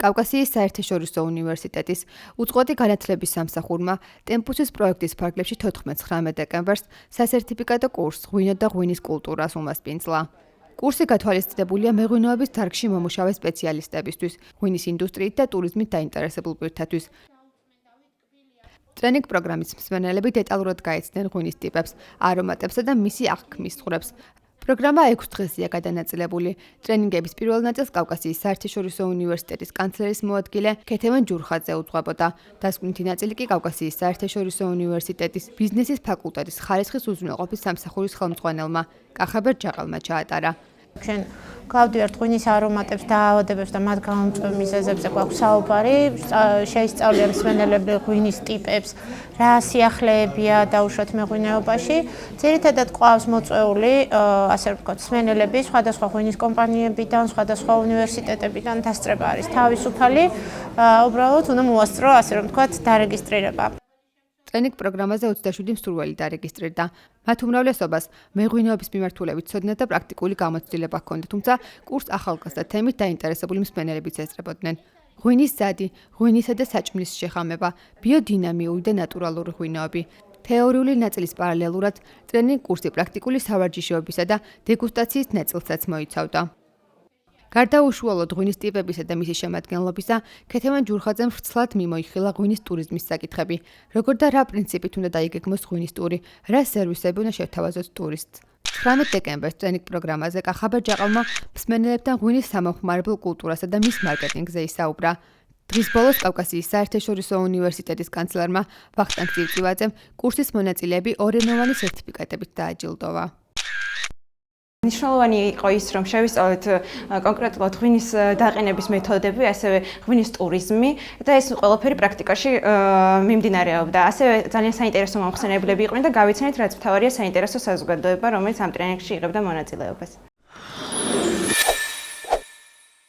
კავკასიის საერთაშორისო უნივერსიტეტის უწყვეტი განათლების სამსახურმა ტემპუსის პროექტის ფარგლებში 14-19 დეკემბერს სასერტიფიკატო კურსს ღვინო და ღვინის კულტურას უმასპინძლა. კურსი გათვალისწინებულია მეღვინეობის დარგში მომუშავე სპეციალისტებისთვის, ღვინის ინდუსტრიით და ტურიზმით დაინტერესებულ პირთათვის. ტრენინგ პროგრამის მსმენელები დეტალურად გაეცნენ ღვინის ტიპებს, არომატებსა და მისი აღქმის წვრებს. პროგრამა 6 დღესია გადანაწილებული. ტრენინგების პირველ ნაწილს კავკასიის საერთაშორისო უნივერსიტეტის კანცლერის მოადგილე ქეთევან ჯურხაძე უძღვებოდა. დასკვნითი ნაწილი კი კავკასიის საერთაშორისო უნივერსიტეტის ბიზნესის ფაკულტეტის ხარისხის უზრუნველყოფის სამსახურის ხელმძღვანელმა კახაბერ ჯაყელმა ჩაატარა. ჩვენ გავდივართ ღვინის არომატებს და აავადებებს და მათ გამომწვევ მიზეზებზე გვაქვს საუბარი. შეისწავლიან მსმენელები ღვინის ტიპებს, რა სიახლეებია დაუშვათ მეღვინეობაში. ძირითადად ყავს მოწვეული, ასე ვთქვათ, მსმენელები სხვადასხვა ღვინის კომპანიებიდან, სხვადასხვა უნივერსიტეტებიდან დასწრება არის თავისუფალი. უბრალოდ უნდა მოასწრო, ასე რომ ვთქვათ, დარეგისტრირება. ტრენინგ პროგრამაზე 27 მსურველი დარეგისტრირდა. მათ უმრავლესობას მეღვინეობის მიმართულებით ცოდნა და პრაქტიკული გამოცდილება ჰქონდათ, თუმცა კურსს ახალგაზრდა თემით დაინტერესებული მსმენელებიც ესწრებოდნენ. ღვინის ზადი, ღვინისა და საჭმლის შეხამება, ბიოდინამიური და ნატურალური ღვინოები. თეორიული ნაწილის პარალელურად ტრენინგ კურსი პრაქტიკული სავარჯიშოებისა და დეგუსტაციის ნაწილსაც მოიცავდა. გარდა უშუალოდ ღვინის ტიპებისა და მისი შემადგენლობისა, ქეთევან ჯურხაძემ ვრცლად მიმოიხილა ღვინის ტურიზმის საკითხები, როგორ და რა პრინციპით უნდა დაიგეგმოს ღვინის ტური, რა სერვისები უნდა შევთავაზოთ ტურისტს. 19 დეკემბერს ტრენინგ პროგრამაზე კახაბერ ჯაყელმა მსმენელებთან ღვინის სამომხმარებლო კულტურასა და მის მარკეტინგზე ისაუბრა. დღის ბოლოს კავკასიის საერთაშორისო უნივერსიტეტის კანცლერმა ვახტანგ წივწივაძემ კურსის მონაწილეები ორენოვანი სერტიფიკატებით დააჯილდოვა. მნიშვნელოვანი იყო ის, რომ შევისწავლეთ კონკრეტულად ღვინის დაყენების მეთოდები, ასევე ღვინის ტურიზმი და ეს ყველაფერი პრაქტიკაში მიმდინარეობდა. ასევე ძალიან საინტერესო მომხსენებლები იყვნენ და გავიცანით, რაც მთავარია საინტერესო საზოგადოება, რომელიც ამ ტრენინგში იღებდა მონაწილეობას.